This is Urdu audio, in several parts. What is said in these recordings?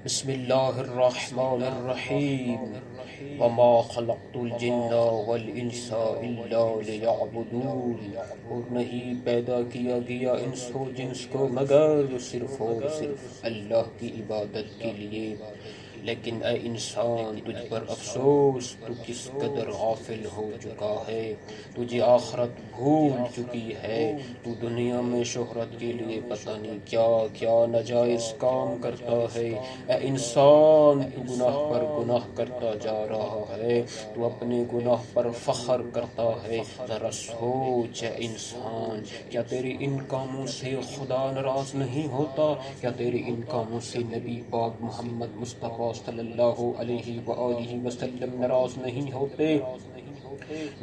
بسم اللہ الرحمن الرحیم وما خلقت الجن والانس الا لیعبدون، اور نہیں پیدا کیا گیا انس و جنس کو مگر صرف اور صرف اللہ کی عبادت کے لیے۔ لیکن اے انسان، تجھ پر افسوس، تو کس قدر غافل ہو چکا ہے، تجھے آخرت بھول چکی ہے، تو دنیا میں شہرت کے لیے پتہ نہیں کیا کیا ناجائز کام کرتا ہے۔ اے انسان، تو گناہ پر گناہ کرتا جا رہا ہے، تو اپنے گناہ پر فخر کرتا ہے۔ ذرا سوچ اے انسان، کیا تیرے ان کاموں سے خدا ناراض نہیں ہوتا؟ کیا تیرے ان کاموں سے نبی پاک محمد مصطفیٰ صلی اللہ علیہ وآلہ وسلم ناراض نہیں ہوتے؟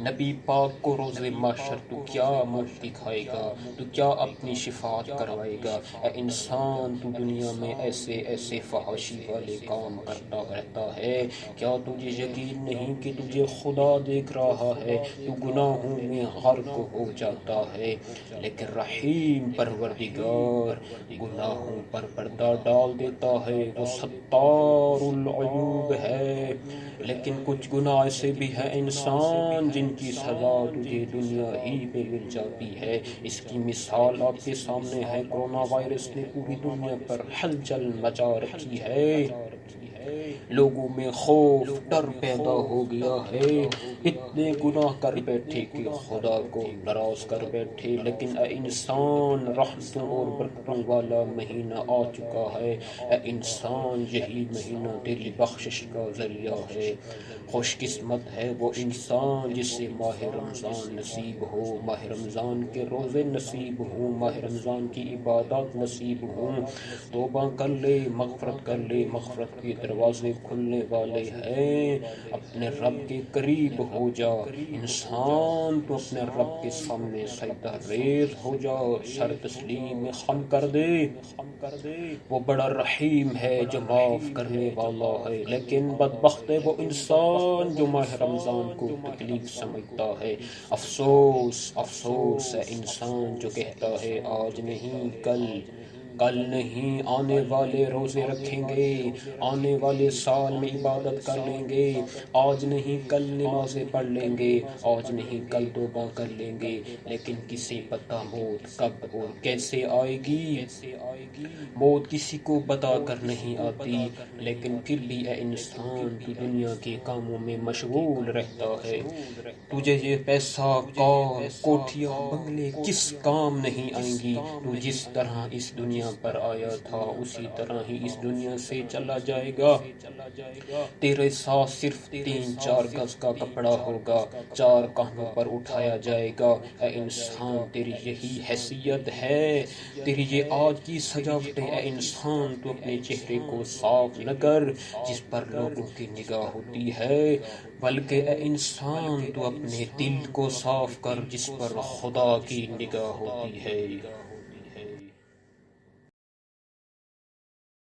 نبی پاک کو روز محشر تو کیا منہ دکھائے گا، تو کیا اپنی شفاعت کروائے گا؟ اے انسان، تو دنیا میں ایسے ایسے فحاشی والے کام کرتا رہتا ہے، کیا تجھے یقین نہیں کہ تجھے خدا دیکھ رہا ہے؟ تو گناہوں میں غرق ہو جاتا ہے، لیکن رحیم پروردگار گناہوں پر پردہ ڈال دیتا ہے، وہ ستار العیوب ہے۔ لیکن کچھ گناہ ایسے بھی ہیں انسان جن کی سزا تجھے دنیا ہی پہ مل جاتی ہے۔ اس کی مثال آپ کے سامنے ہے، کرونا وائرس نے پوری دنیا پر ہلچل مچا رکھی ہے، لوگوں میں خوف ڈر پیدا ہو گیا ہے، اتنے گناہ کر بیٹھے کہ خدا کو ناراض کر بیٹھے۔ لیکن اے انسان، رحمتوں اور برکتوں والا مہینہ آ چکا ہے۔ اے انسان، یہی مہینہ تیری بخشش کا ذریعہ ہے۔ خوش قسمت ہے وہ انسان جسے ماہ رمضان نصیب ہو، ماہ رمضان کے روزے نصیب ہوں، ماہ رمضان کی عبادات نصیب ہوں۔ توبہ کر لے، مغفرت کر لے، مغفرت کے دروازے کھلنے والے ہیں۔ اپنے رب کے قریب ہو جا انسان، تو اپنے رب کے سامنے سجدہ ریز ہو جا، سر تسلیم خم کر دے۔ وہ بڑا رحیم ہے جو معاف کرنے والا ہے، لیکن بدبخت ہے وہ انسان جو ماہ رمضان کو تکلیف سمجھتا ہے۔ افسوس افسوس ہے انسان جو کہتا ہے آج نہیں کل نہیں، آنے والے روزے رکھیں گے، آنے والے سال میں عبادت کر لیں گے، آج نہیں کل نمازیں پڑھ لیں گے، آج نہیں کل توبہ کر لیں گے۔ لیکن کسے پتہ موت کب اور کیسے آئے گی؟ موت کسی کو بتا کر نہیں آتی، لیکن پھر بھی اے انسان، تو دنیا کے کاموں میں مشغول رہتا ہے۔ تجھے یہ پیسہ، کار، کوٹھیاں، بنگلے کس کام نہیں آئیں گی؟ تو جس طرح اس دنیا پر آیا تھا اسی طرح ہی اس دنیا سے چلا جائے گا۔ تیرے ساتھ صرف 3-4 گز کا کپڑا ہوگا، 4 کاندھوں پر اٹھایا جائے گا۔ اے انسان، تیری یہی حیثیت ہے، تیری یہ آج کی سجاوٹ ہے۔ اے انسان، تو اپنے چہرے کو صاف نہ کر جس پر لوگوں کی نگاہ ہوتی ہے، بلکہ اے انسان، تو اپنے دل کو صاف کر جس پر خدا کی نگاہ ہوتی ہے۔